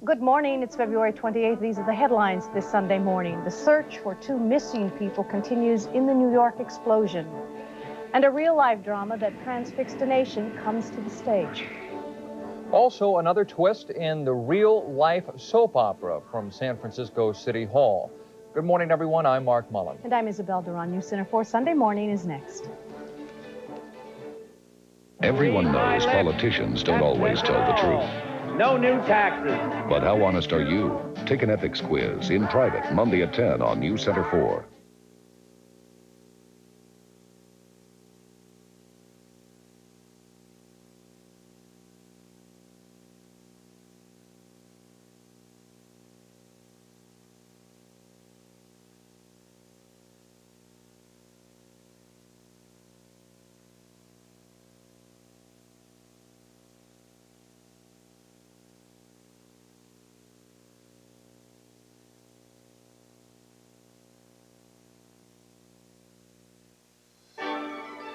Good morning. It's February 28th. These are the headlines this Sunday morning. The search for two missing people continues in the New York explosion. And a real-life drama that transfixed a nation comes to the stage. Also, another twist in the real-life soap opera from San Francisco City Hall. Good morning, everyone. I'm Mark Mullen. And I'm Isabel Duran. Newscenter 4 Sunday Morning is next. Everyone knows politicians don't always tell the truth. No new taxes. But how honest are you? Take an ethics quiz in private Monday at 10 on Newscenter 4.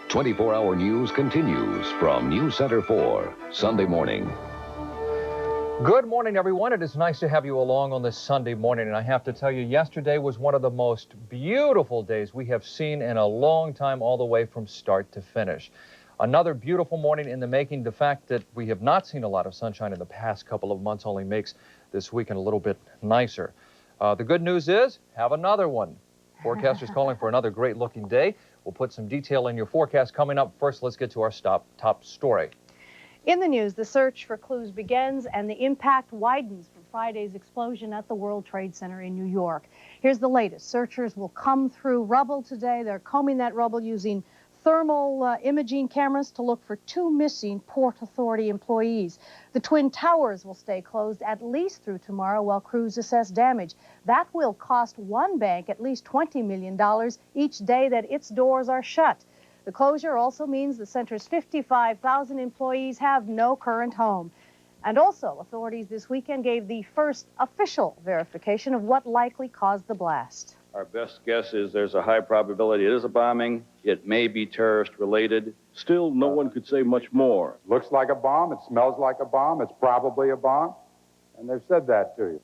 Twenty-four-hour news continues from Newscenter 4, Sunday morning. Good morning, everyone. It is nice to have you along on this Sunday morning. And I have to tell you, yesterday was one of the most beautiful days we have seen in a long time, all the way from start to finish. Another beautiful morning in the making. The fact that we have not seen a lot of sunshine in the past couple of months only makes this weekend a little bit nicer. The good news is, have another one. Forecasters calling for another great-looking day. We'll put some detail in your forecast coming up. First, let's get to our top story. In the news, the search for clues begins and the impact widens from Friday's explosion at the World Trade Center in New York. Here's the latest. Searchers will come through rubble today. They're combing that rubble using thermal imaging cameras to look for two missing Port Authority employees. The Twin Towers will stay closed at least through tomorrow while crews assess damage. That will cost one bank at least $20 million each day that its doors are shut. The closure also means the center's 55,000 employees have no current home. And also, authorities this weekend gave the first official verification of what likely caused the blast. Our best guess is there's a high probability it is a bombing. It may be terrorist-related. Still, no one could say much more. Looks like a bomb. It smells like a bomb. It's probably a bomb. And they've said that to you.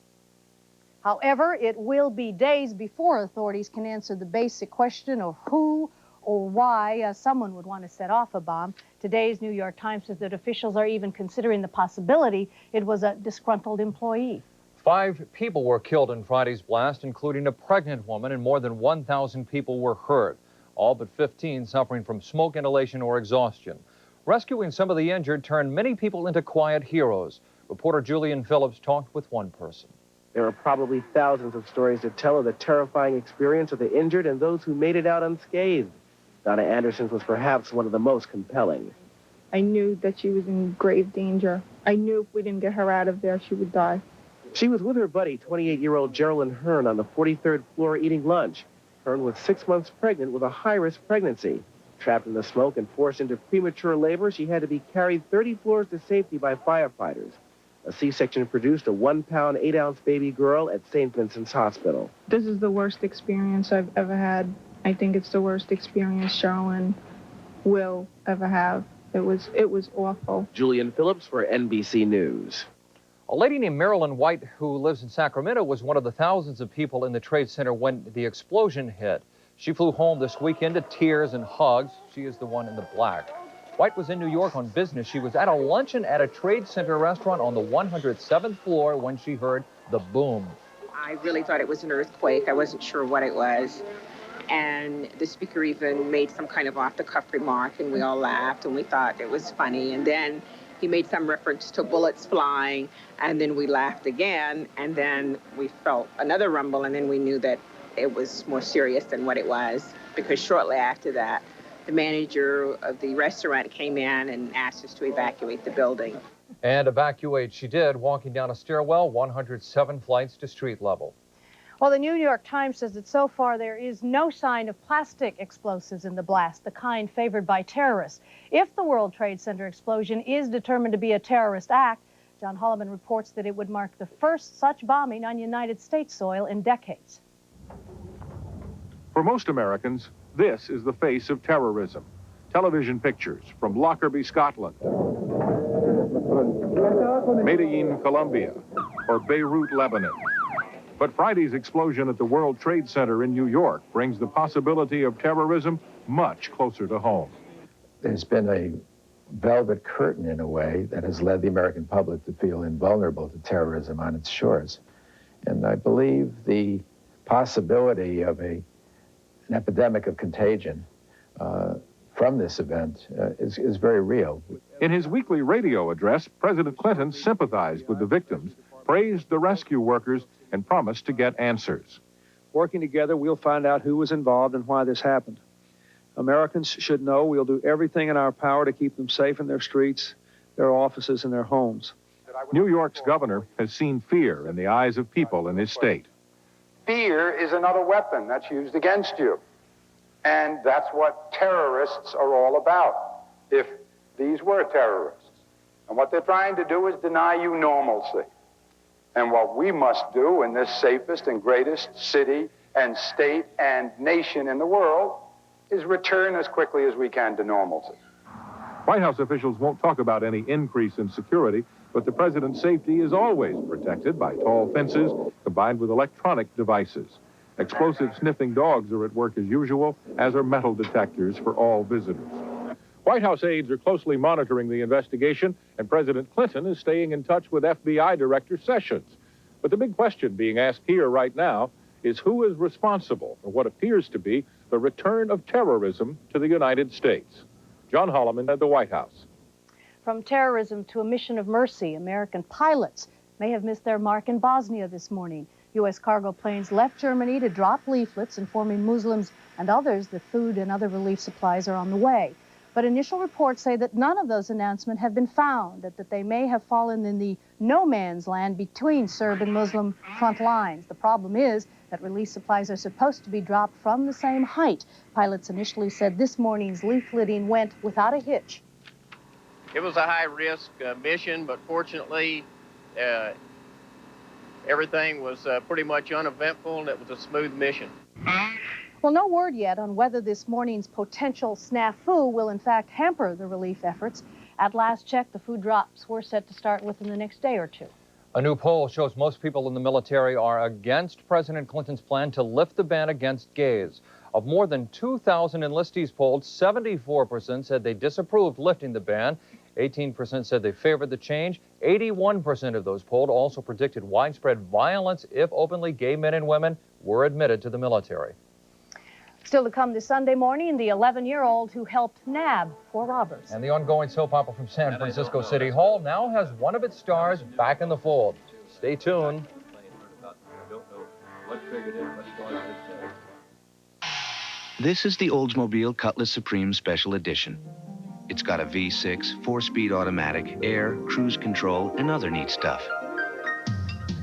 However, it will be days before authorities can answer the basic question of who or why someone would want to set off a bomb. Today's New York Times says that officials are even considering the possibility it was a disgruntled employee. 5 people were killed in Friday's blast, including a pregnant woman, and more than 1,000 people were hurt, all but 15 suffering from smoke inhalation or exhaustion. Rescuing some of the injured turned many people into quiet heroes. Reporter Julian Phillips talked with one person. There are probably thousands of stories to tell of the terrifying experience of the injured and those who made it out unscathed. Donna Anderson's was perhaps one of the most compelling. I knew that she was in grave danger. I knew if we didn't get her out of there, she would die. She was with her buddy, 28-year-old Geraldine Hearn, on the 43rd floor eating lunch. Hearn was 6 months pregnant with a high-risk pregnancy. Trapped in the smoke and forced into premature labor, she had to be carried 30 floors to safety by firefighters. A C-section produced a 1-pound, 8-ounce baby girl at St. Vincent's Hospital. This is the worst experience I've ever had. I think it's the worst experience Sherilyn will ever have. It was awful. Julian Phillips for NBC News. A lady named Marilyn White, who lives in Sacramento, was one of the thousands of people in the Trade Center when the explosion hit. She flew home this weekend to tears and hugs. She is the one in the black. White was in New York on business. She was at a luncheon at a Trade Center restaurant on the 107th floor when she heard the boom. I really thought it was an earthquake. I wasn't sure what it was. And the speaker even made some kind of off-the-cuff remark, and we all laughed, and we thought it was funny. And then he made some reference to bullets flying, and then we laughed again, and then we felt another rumble, and then we knew that it was more serious than what it was, because shortly after that, the manager of the restaurant came in and asked us to evacuate the building. And evacuate she did, walking down a stairwell, 107 flights to street level. Well, the New York Times says that so far there is no sign of plastic explosives in the blast, the kind favored by terrorists. If the World Trade Center explosion is determined to be a terrorist act, John Holloman reports that it would mark the first such bombing on United States soil in decades. For most Americans, this is the face of terrorism. Television pictures from Lockerbie, Scotland, Medellin, Colombia, or Beirut, Lebanon. But Friday's explosion at the World Trade Center in New York brings the possibility of terrorism much closer to home. There's been a velvet curtain, in a way, that has led the American public to feel invulnerable to terrorism on its shores. And I believe the possibility of an epidemic of contagion from this event is very real. In his weekly radio address, President Clinton sympathized with the victims, praised the rescue workers, and promised to get answers. Working together, we'll find out who was involved and why this happened. Americans should know we'll do everything in our power to keep them safe in their streets, their offices, and their homes. New York's governor has seen fear in the eyes of people in his state. Fear is another weapon that's used against you. And that's what terrorists are all about, if these were terrorists. And what they're trying to do is deny you normalcy. And what we must do in this safest and greatest city and state and nation in the world is return as quickly as we can to normalcy. White House officials won't talk about any increase in security, but the president's safety is always protected by tall fences combined with electronic devices. Explosive-sniffing dogs are at work as usual, as are metal detectors for all visitors. White House aides are closely monitoring the investigation, and President Clinton is staying in touch with FBI Director Sessions. But the big question being asked here right now is who is responsible for what appears to be the return of terrorism to the United States. John Holloman at the White House. From terrorism to a mission of mercy, American pilots may have missed their mark in Bosnia this morning. U.S. cargo planes left Germany to drop leaflets informing Muslims and others that food and other relief supplies are on the way. But initial reports say that none of those announcements have been found, that they may have fallen in the no man's land between Serb and Muslim front lines. The problem is that relief supplies are supposed to be dropped from the same height. Pilots initially said this morning's leafleting went without a hitch. It was a high-risk mission, but fortunately, everything was pretty much uneventful, and it was a smooth mission. Well, no word yet on whether this morning's potential snafu will in fact hamper the relief efforts. At last check, the food drops were set to start within the next day or two. A new poll shows most people in the military are against President Clinton's plan to lift the ban against gays. Of more than 2,000 enlistees polled, 74% said they disapproved lifting the ban. 18% said they favored the change. 81% of those polled also predicted widespread violence if openly gay men and women were admitted to the military. Still to come this Sunday morning, the 11-year-old who helped nab 4 robbers. And the ongoing soap opera from San Francisco City Hall now has one of its stars back in the fold. Stay tuned. This is the Oldsmobile Cutlass Supreme Special Edition. It's got a V6, 4-speed automatic, air, cruise control, and other neat stuff.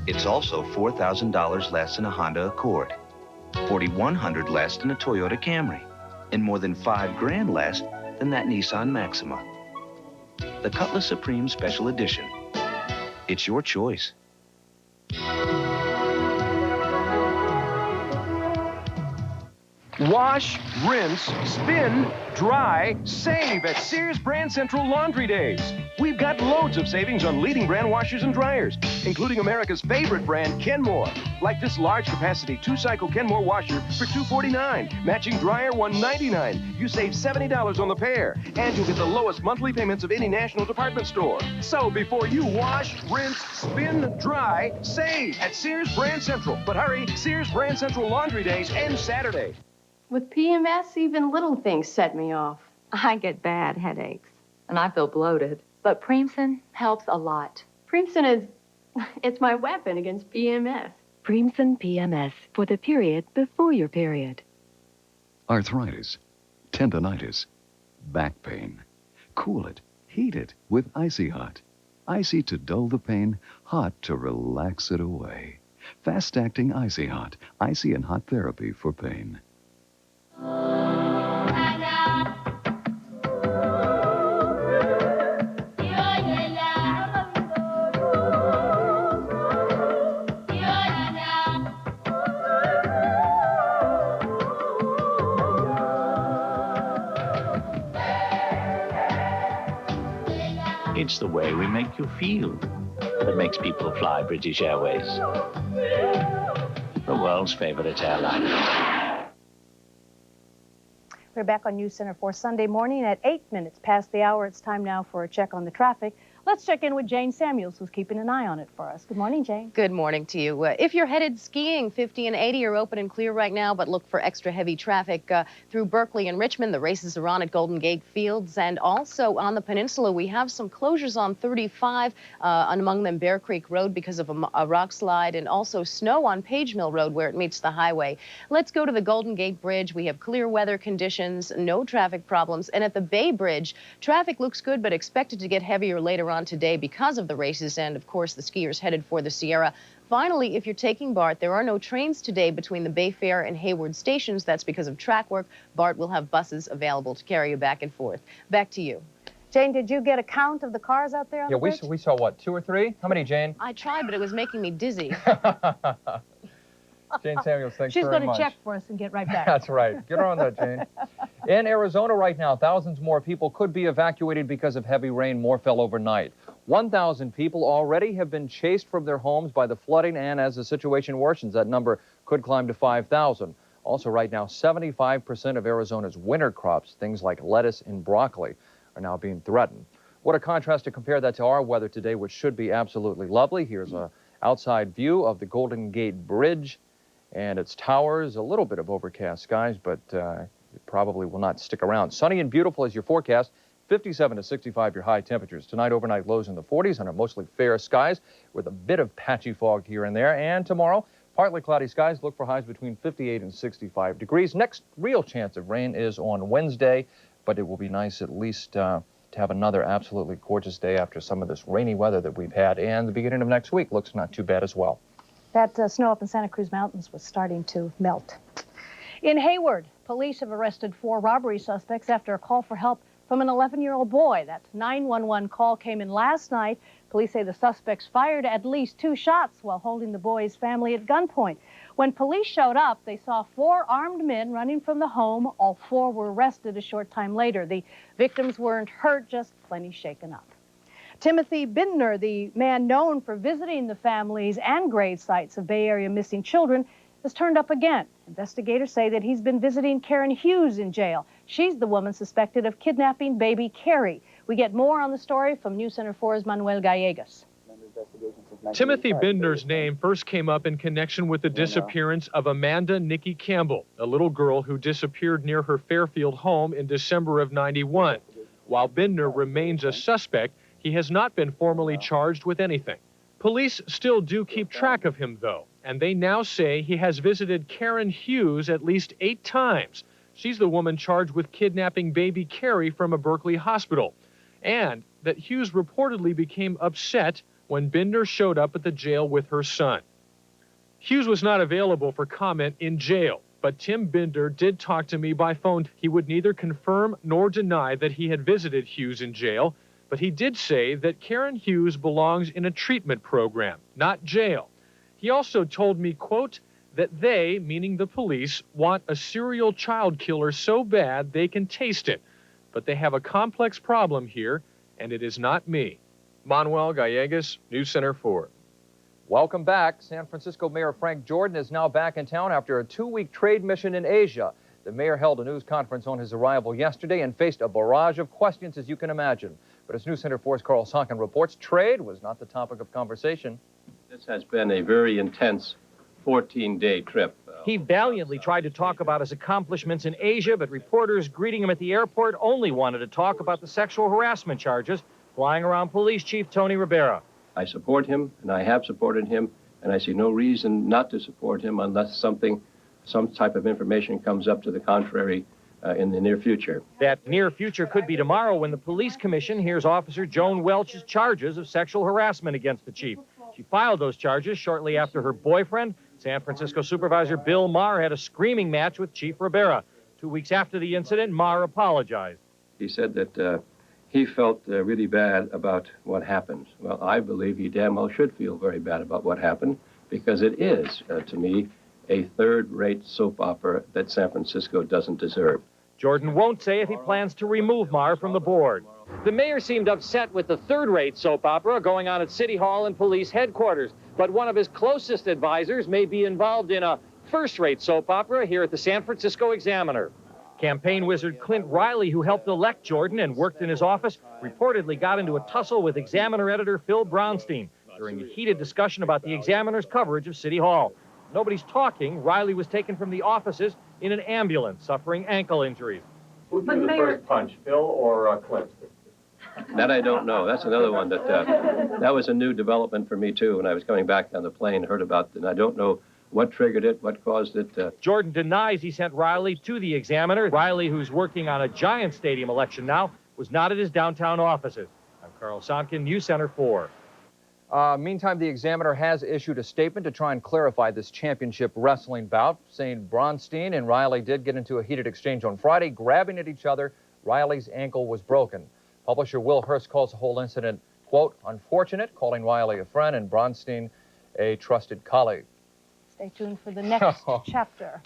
It's also $4,000 less than a Honda Accord, $4,100 less than a Toyota Camry, and more than $5,000 less than that Nissan Maxima. The Cutlass Supreme Special Edition. It's your choice. Wash, rinse, spin, dry, save at Sears Brand Central Laundry Days. We've got loads of savings on leading brand washers and dryers, including America's favorite brand, Kenmore. Like this large capacity 2-cycle Kenmore washer for $249. Matching dryer, $199. You save $70 on the pair, and you'll get the lowest monthly payments of any national department store. So before you wash, rinse, spin, dry, save at Sears Brand Central. But hurry, Sears Brand Central Laundry Days end Saturday. With PMS, even little things set me off. I get bad headaches, and I feel bloated. But Preemson helps a lot. Preemson it's my weapon against PMS. Preemson PMS for the period before your period. Arthritis, tendonitis, back pain. Cool it, heat it with Icy Hot. Icy to dull the pain, hot to relax it away. Fast-acting Icy Hot, icy and hot therapy for pain. It's the way we make you feel. that makes people fly British Airways, the world's favorite airline. We're back on Newscenter for Sunday morning at 8 minutes past the hour. It's time now for a check on the traffic. Let's check in with Jane Samuels, who's keeping an eye on it for us. Good morning, Jane. Good morning to you. If you're headed skiing, 50 and 80 are open and clear right now, but look for extra heavy traffic through Berkeley and Richmond. The races are on at Golden Gate Fields, and also on the peninsula, we have some closures on 35, and among them Bear Creek Road because of a rock slide, and also snow on Page Mill Road where it meets the highway. Let's go to the Golden Gate Bridge. We have clear weather conditions, no traffic problems, and at the Bay Bridge, traffic looks good, but expected to get heavier later on today because of the races and, of course, the skiers headed for the Sierra. Finally, if you're taking BART, there are no trains today between the Bay Fair and Hayward stations. That's because of track work. BART will have buses available to carry you back and forth. Back to you. Jane, did you get a count of the cars out there on the bridge? We saw, what, 2 or 3? How many, Jane? I tried, but it was making me dizzy. Jane Samuels, thanks She's very much. going to check for us and get right back. That's right. Get her on that, Jane. In Arizona right now, thousands more people could be evacuated because of heavy rain. More fell overnight. 1,000 people already have been chased from their homes by the flooding, and as the situation worsens, that number could climb to 5,000. Also right now, 75% of Arizona's winter crops, things like lettuce and broccoli, are now being threatened. What a contrast to compare that to our weather today, which should be absolutely lovely. Here's an outside view of the Golden Gate Bridge and its towers. A little bit of overcast skies, but it probably will not stick around. Sunny and beautiful is your forecast. 57 to 65 your high temperatures. Tonight, overnight lows in the 40s under mostly fair skies with a bit of patchy fog here and there. And tomorrow, partly cloudy skies. Look for highs between 58 and 65 degrees. Next real chance of rain is on Wednesday, but it will be nice at least to have another absolutely gorgeous day after some of this rainy weather that we've had. And the beginning of next week looks not too bad as well. That snow up in Santa Cruz Mountains was starting to melt. In Hayward, police have arrested 4 robbery suspects after a call for help from an 11-year-old boy. That 911 call came in last night. Police say the suspects fired at least 2 shots while holding the boy's family at gunpoint. When police showed up, they saw 4 armed men running from the home. All 4 were arrested a short time later. The victims weren't hurt, just plenty shaken up. Timothy Bindner, the man known for visiting the families and grave sites of Bay Area missing children, has turned up again. Investigators say that he's been visiting Karen Hughes in jail. She's the woman suspected of kidnapping baby Carrie. We get more on the story from Newscenter 4's Manuel Gallegos. Timothy Bindner's name first came up in connection with the disappearance of Amanda Nikki Campbell, a little girl who disappeared near her Fairfield home in December of '91. While Bindner remains a suspect, he has not been formally charged with anything. Police still do keep track of him, though, and they now say he has visited Karen Hughes at least 8 times. She's the woman charged with kidnapping baby Carrie from a Berkeley hospital, and that Hughes reportedly became upset when Bindner showed up at the jail with her son. Hughes was not available for comment in jail, but Tim Bindner did talk to me by phone. He would neither confirm nor deny that he had visited Hughes in jail, but he did say that Karen Hughes belongs in a treatment program, not jail. He also told me, quote, that they, meaning the police, want a serial child killer so bad they can taste it. But they have a complex problem here, and it is not me. Manuel Gallegos, Newscenter 4. Welcome back. San Francisco Mayor Frank Jordan is now back in town after a 2-week trade mission in Asia. The mayor held a news conference on his arrival yesterday and faced a barrage of questions, as you can imagine. But as Newscenter 4's Carl Sonkin reports, trade was not the topic of conversation. This has been a very intense 14-day trip. He valiantly tried to talk about his accomplishments in Asia, but reporters greeting him at the airport only wanted to talk about the sexual harassment charges flying around Police Chief Tony Rivera. I support him, and I have supported him, and I see no reason not to support him unless some type of information comes up to the contrary in the near future. That near future could be tomorrow when the police commission hears Officer Joan Welch's charges of sexual harassment against the chief. She filed those charges shortly after her boyfriend, San Francisco Supervisor Bill Maher, had a screaming match with Chief Rivera. 2 weeks after the incident, Maher apologized. He said that he felt really bad about what happened. Well, I believe he damn well should feel very bad about what happened, because it is, to me, a third-rate soap opera that San Francisco doesn't deserve. Jordan won't say if he plans to remove Maher from the board. The mayor seemed upset with the third-rate soap opera going on at City Hall and police headquarters, but one of his closest advisors may be involved in a first-rate soap opera here at the San Francisco Examiner. Campaign wizard Clint Riley, who helped elect Jordan and worked in his office, reportedly got into a tussle with Examiner editor Phil Brownstein during a heated discussion about the Examiner's coverage of City Hall. Nobody's talking. Riley was taken from the offices in an ambulance, suffering ankle injuries. Who threw the first punch, Phil or Clint? That I don't know. That's another one that was a new development for me, too, when I was coming back on the plane, heard about it, and I don't know what triggered it, what caused it. Jordan denies he sent Riley to the Examiner. Riley, who's working on a Giant Stadium election now, was not at his downtown offices. I'm Carl Somkin, Newscenter 4. Meantime, the Examiner has issued a statement to try and clarify this championship wrestling bout, saying Bronstein and Riley did get into a heated exchange on Friday, grabbing at each other. Riley's ankle was broken. Publisher Will Hurst calls the whole incident, quote, unfortunate, calling Riley a friend and Bronstein a trusted colleague. Stay tuned for the next chapter.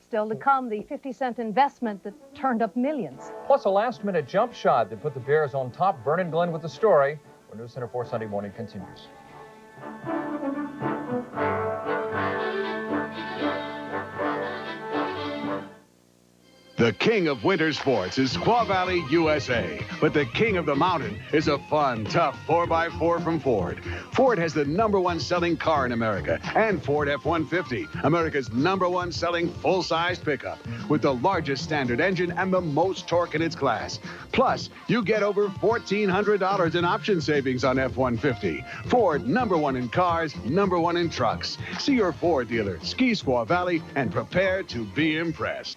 Still to come, the 50-cent investment that turned up millions. Plus a last-minute jump shot that put the Bears on top. Vernon Glenn with the story when Newscenter 4 Sunday Morning continues. The king of winter sports is Squaw Valley, USA. But the king of the mountain is a fun, tough 4x4 from Ford. Ford has the #1 selling car in America, and Ford F-150, America's #1 selling full-sized pickup, with the largest standard engine and the most torque in its class. Plus, you get over $1,400 in option savings on F-150. Ford, #1 in cars, #1 in trucks. See your Ford dealer, Ski Squaw Valley, and prepare to be impressed.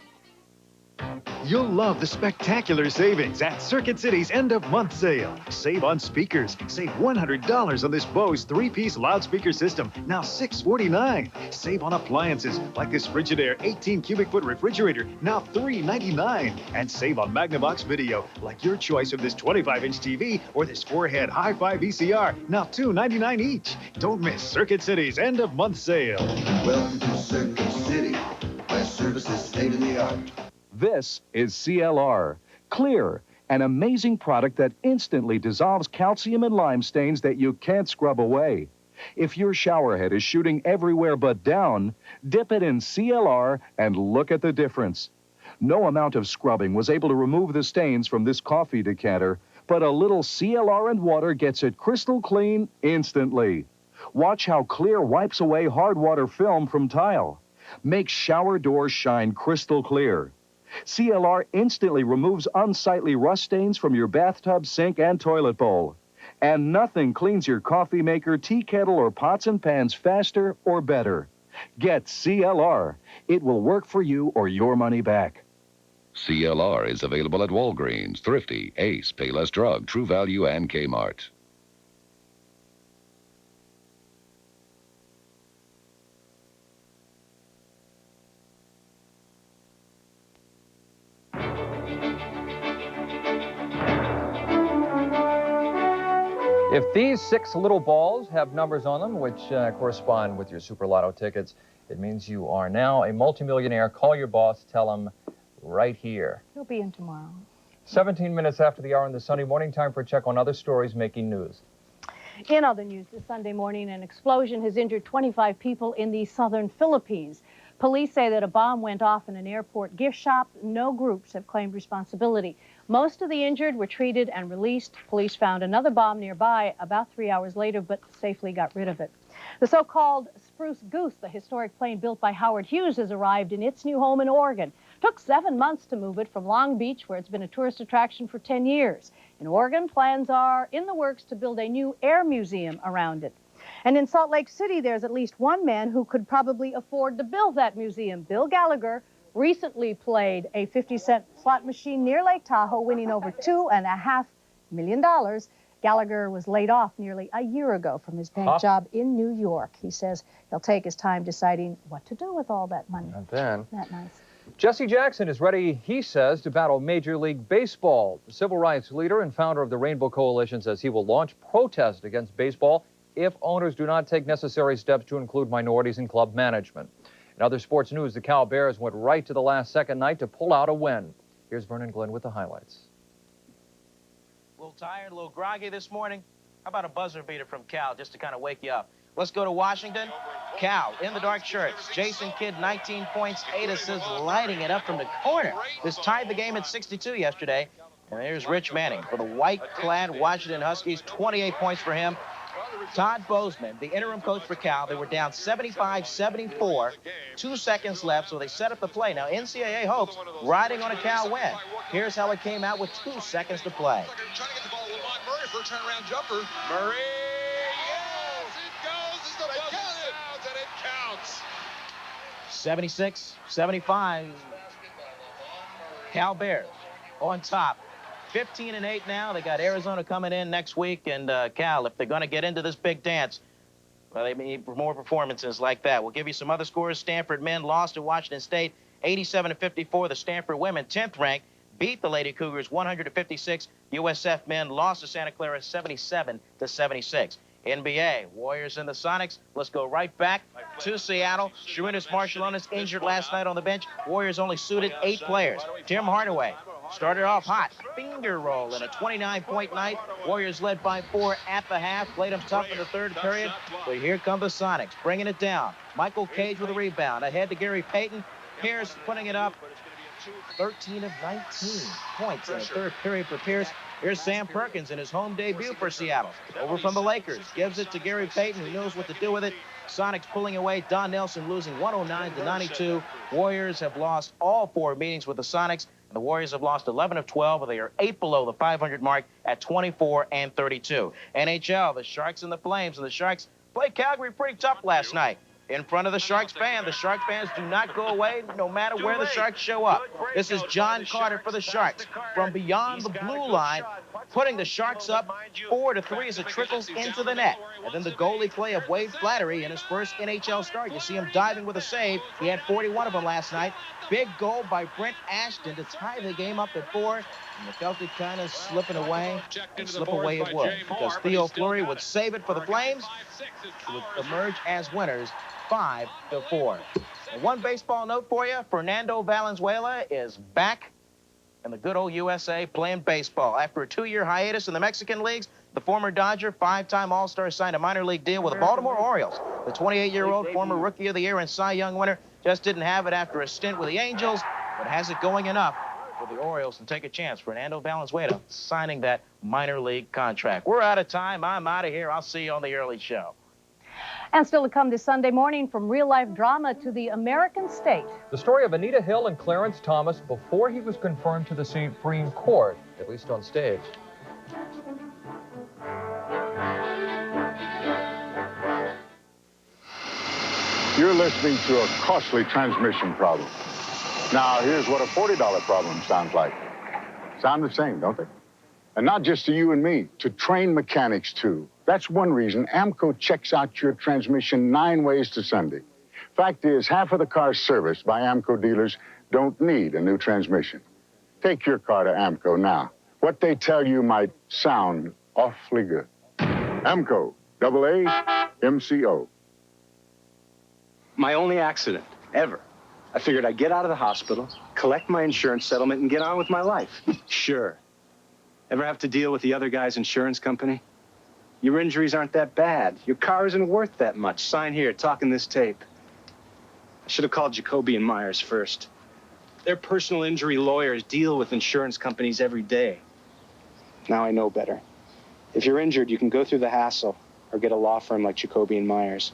You'll love the spectacular savings at Circuit City's end-of-month sale. Save on speakers. Save $100 on this Bose 3-piece loudspeaker system, now $649. Save on appliances like this Frigidaire 18-cubic-foot refrigerator, now $399. And save on Magnavox Video, like your choice of this 25-inch TV or this 4-head hi-fi VCR, now $299 each. Don't miss Circuit City's end-of-month sale. Welcome to Circuit City, where service is state-of-the-art. This is CLR. Clear, an amazing product that instantly dissolves calcium and lime stains that you can't scrub away. If your shower head is shooting everywhere but down, dip it in CLR and look at the difference. No amount of scrubbing was able to remove the stains from this coffee decanter, but a little CLR and water gets it crystal clean instantly. Watch how Clear wipes away hard water film from tile. Makes shower doors shine crystal clear. CLR instantly removes unsightly rust stains from your bathtub, sink, and toilet bowl. And nothing cleans your coffee maker, tea kettle, or pots and pans faster or better. Get CLR. It will work for you or your money back. CLR is available at Walgreens, Thrifty, Ace, Payless Drug, True Value, and Kmart. If these 6 little balls have numbers on them, which correspond with your Super Lotto tickets, it means you are now a multimillionaire. Call your boss, tell him right here. He'll be in tomorrow. 17 minutes after the hour in the Sunday morning, time for a check on other stories making news. In other news this Sunday morning, an explosion has injured 25 people in the southern Philippines. Police say that a bomb went off in an airport gift shop. No groups have claimed responsibility. Most of the injured were treated and released. Police found another bomb nearby about 3 hours later, but safely got rid of it. The so-called Spruce Goose, the historic plane built by Howard Hughes, has arrived in its new home in Oregon. Took 7 months to move it from Long Beach, where it's been a tourist attraction for 10 years. In Oregon, plans are in the works to build a new air museum around it. And in Salt Lake City, there's at least one man who could probably afford to build that museum. Bill Gallagher recently played a 50-cent slot machine near Lake Tahoe, winning over $2.5 million. Gallagher was laid off nearly a year ago from his bank job in New York. He says he'll take his time deciding what to do with all that money. And then, Isn't that nice? Jesse Jackson is ready, he says, to battle Major League Baseball. The civil rights leader and founder of the Rainbow Coalition says he will launch protest against baseball if owners do not take necessary steps to include minorities in club management. In other sports news, the Cal Bears went right to the last second night to pull out a win. Here's Vernon Glenn with the highlights. tired, a little groggy this morning? How about a buzzer beater from Cal just to kind of wake you up? Let's go to Washington. Cal in the dark shirts. Jason Kidd, 19 points, 8 assists, lighting it up from the corner. This tied the game at 62 yesterday. And there's Rich Manning for the white-clad Washington Huskies, 28 points for him. Todd Bozeman, the interim coach for Cal, they were down 75-74, 2 seconds left, so they set up the play. Now, NCAA hopes riding on a Cal win. Here's how it came out with 2 seconds to play. Trying to get the ball to Lamont Murray for a turnaround jumper. Murray, yes, it goes. It's the buzzer sounds, and it counts. 76-75. Cal Bears on top. 15-8 now. They got Arizona coming in next week, and Cal, if they're going to get into this big dance, well, they need more performances like that. We'll give you some other scores. Stanford men lost to Washington State, 87-54. The Stanford women, 10th ranked, beat the Lady Cougars, 100-56. USF men lost to Santa Clara, 77-76. NBA, Warriors and the Sonics. Let's go right back to Seattle. Sharunas Marshallonis injured last night on the bench. Warriors only suited 8 players. Tim Hardaway started off hot. Finger roll in a 29-point night. Warriors led by 4 at the half. Played them tough in the third period. But here come the Sonics, bringing it down. Michael Cage with a rebound. Ahead to Gary Payton. Pierce putting it up. 13 of 19 points in the third period for Pierce. Here's Sam Perkins in his home debut for Seattle. Over from the Lakers. Gives it to Gary Payton, who knows what to do with it. Sonics pulling away. Don Nelson losing 109-92. Warriors have lost all 4 meetings with the Sonics. And the Warriors have lost 11 of 12. They are 8 below the 500 mark at 24-32. NHL, the Sharks and the Flames. And the Sharks played Calgary pretty tough last night. In front of the Sharks fan. The Sharks fans do not go away no matter where the Sharks show up. This is John Carter for the Sharks. From beyond the blue line, putting the Sharks up 4-3 as it trickles into the net. And then the goalie play of Wade Flattery in his first NHL start. You see him diving with a save. He had 41 of them last night. Big goal by Brent Ashton to tie the game up at 4. And they felt it kind of slipping away. And slip away it would. Because Theo Fleury would save it for the Flames. Who would emerge as winners 5-4. And one baseball note for you. Fernando Valenzuela is back in the good old USA playing baseball. After a 2-year hiatus in the Mexican leagues, the former Dodger, 5-time All-Star, signed a minor league deal with the Baltimore Orioles. The 28-year-old former Rookie of the Year and Cy Young winner just didn't have it after a stint with the Angels, but has it going enough for the Orioles to take a chance. Fernando Valenzuela signing that minor league contract. We're out of time. I'm out of here. I'll see you on the early show. And still to come this Sunday morning, from real-life drama to the American state. The story of Anita Hill and Clarence Thomas before he was confirmed to the Supreme Court, at least on stage. You're listening to a costly transmission problem. Now, here's what a $40 problem sounds like. Sound the same, don't they? And not just to you and me, to trained mechanics, too. That's one reason AMCO checks out your transmission 9 ways to Sunday. Fact is, half of the cars serviced by AMCO dealers don't need a new transmission. Take your car to AMCO now. What they tell you might sound awfully good. AMCO, AA-MCO. My only accident, ever. I figured I'd get out of the hospital, collect my insurance settlement, and get on with my life. Sure. Ever have to deal with the other guy's insurance company? Your injuries aren't that bad. Your car isn't worth that much. Sign here, talking this tape. I should have called Jacoby and Myers first. Their personal injury lawyers deal with insurance companies every day. Now I know better. If you're injured, you can go through the hassle or get a law firm like Jacoby and Myers.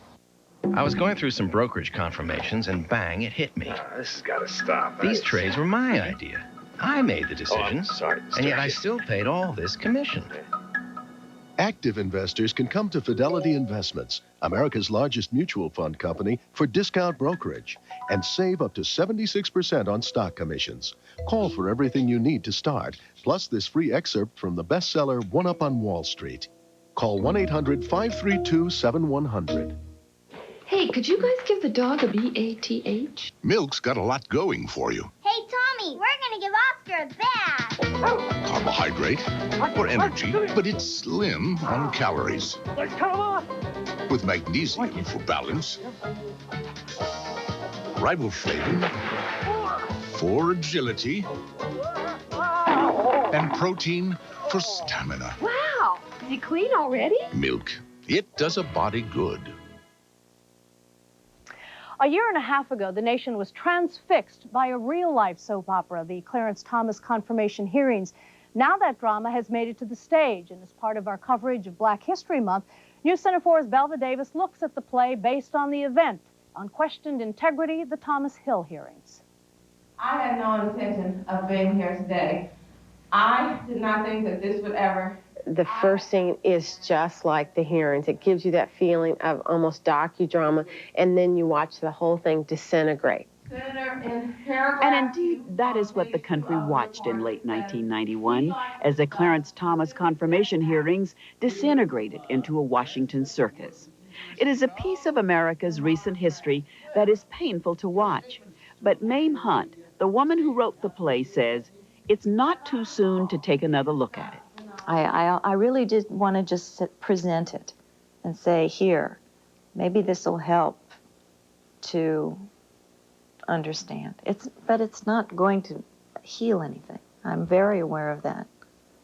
I was going through some brokerage confirmations, and bang, it hit me. This has got to stop. These trades were my idea. I made the decisions, and yet I still paid all this commission. Active investors can come to Fidelity Investments, America's largest mutual fund company, for discount brokerage and save up to 76% on stock commissions. Call for everything you need to start, plus this free excerpt from the bestseller One Up on Wall Street. Call 1-800-532-7100. Hey, could you guys give the dog a BATH? Milk's got a lot going for you. Hey, Tommy, we're going to give Oscar a bath. Carbohydrate for energy, but it's slim on calories. With magnesium for balance, riboflavin for agility, and protein for stamina. Wow, is he clean already? Milk. It does a body good. A year and a half ago, the nation was transfixed by a real-life soap opera, the Clarence Thomas confirmation hearings. Now that drama has made it to the stage, and as part of our coverage of Black History Month, Newscenter 4's Belva Davis looks at the play based on the event, Unquestioned Integrity, the Thomas Hill hearings. I had no intention of being here today. I did not think that this would ever... The first scene is just like the hearings. It gives you that feeling of almost docudrama, and then you watch the whole thing disintegrate. And indeed, that is what the country watched in late 1991 as the Clarence Thomas confirmation hearings disintegrated into a Washington circus. It is a piece of America's recent history that is painful to watch. But Mame Hunt, the woman who wrote the play, says it's not too soon to take another look at it. I really did want to just present it and say, here, maybe this will help to understand. But it's not going to heal anything. I'm very aware of that.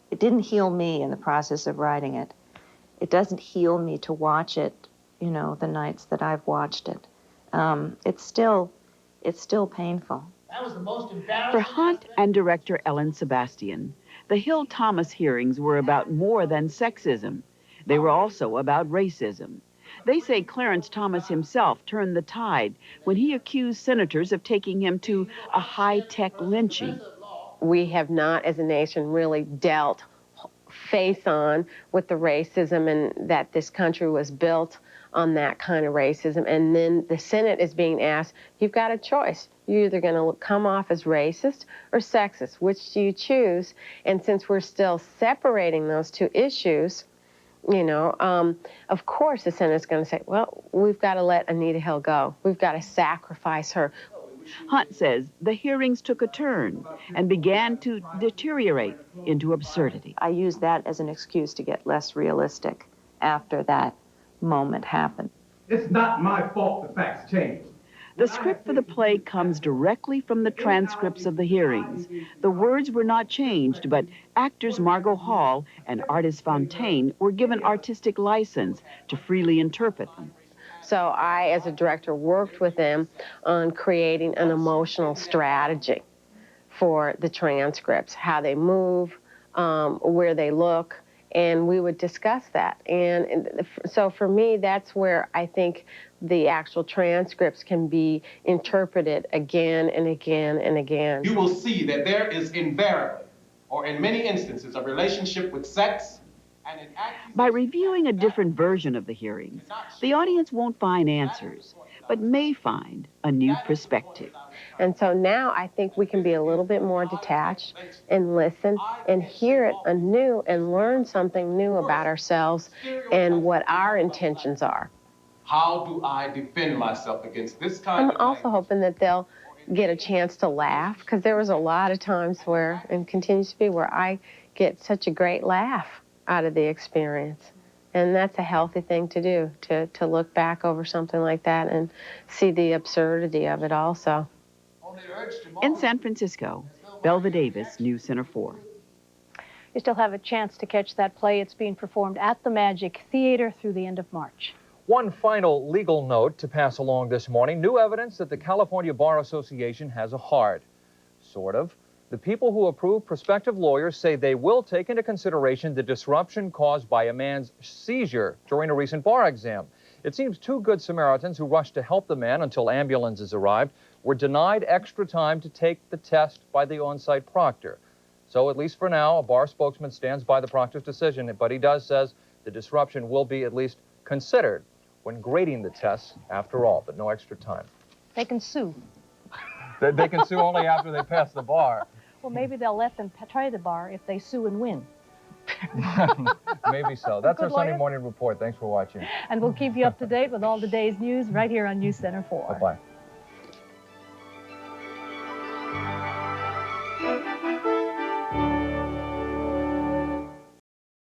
It didn't heal me in the process of writing it. It doesn't heal me to watch it, you know, the nights that I've watched it. It's still painful. That was the most embarrassing. For Hunt and director Ellen Sebastian, the Hill-Thomas hearings were about more than sexism. They were also about racism. They say Clarence Thomas himself turned the tide when he accused senators of taking him to a high-tech lynching. We have not, as a nation, really dealt face-on with the racism, and that this country was built on that kind of racism. And then the Senate is being asked, you've got a choice. You're either going to come off as racist or sexist. Which do you choose? And since we're still separating those two issues, you know, of course the Senate's going to say, well, we've got to let Anita Hill go. We've got to sacrifice her. Hunt says the hearings took a turn and began to deteriorate into absurdity. I used that as an excuse to get less realistic after that moment happened. It's not my fault the facts changed. The script for the play comes directly from the transcripts of the hearings. The words were not changed, but actors Margot Hall and artist Fontaine were given artistic license to freely interpret them. So I, as a director, worked with them on creating an emotional strategy for the transcripts, how they move, where they look, and we would discuss that. And so for me, that's where I think the actual transcripts can be interpreted again and again and again. You will see that there is invariably, or in many instances, a relationship with sex. By reviewing a different version of the hearings, the audience won't find answers, but may find a new perspective. And so now I think we can be a little bit more detached and listen and hear it anew and learn something new about ourselves and what our intentions are. How do I defend myself against this kind I'm also hoping that they'll get a chance to laugh, because there was a lot of times where, and continues to be, where I get such a great laugh out of the experience. And that's a healthy thing to do, to look back over something like that and see the absurdity of it also. In San Francisco, Belva Davis, Newscenter 4. You still have a chance to catch that play. It's being performed at the Magic Theater through the end of March. One final legal note to pass along this morning. New evidence that the California Bar Association has a heart. Sort of. The people who approve prospective lawyers say they will take into consideration the disruption caused by a man's seizure during a recent bar exam. It seems two good Samaritans who rushed to help the man until ambulances arrived were denied extra time to take the test by the on-site proctor. So at least for now, a bar spokesman stands by the proctor's decision, but he says the disruption will be at least considered when grading the tests after all, but no extra time. They can sue. They can sue only after they pass the bar. Well, maybe they'll let them try the bar if they sue and win. Maybe so. That's Good our Sunday lawyer. morning report. Thanks for watching. And we'll keep you up to date with all the day's news right here on Newscenter 4. Bye-bye.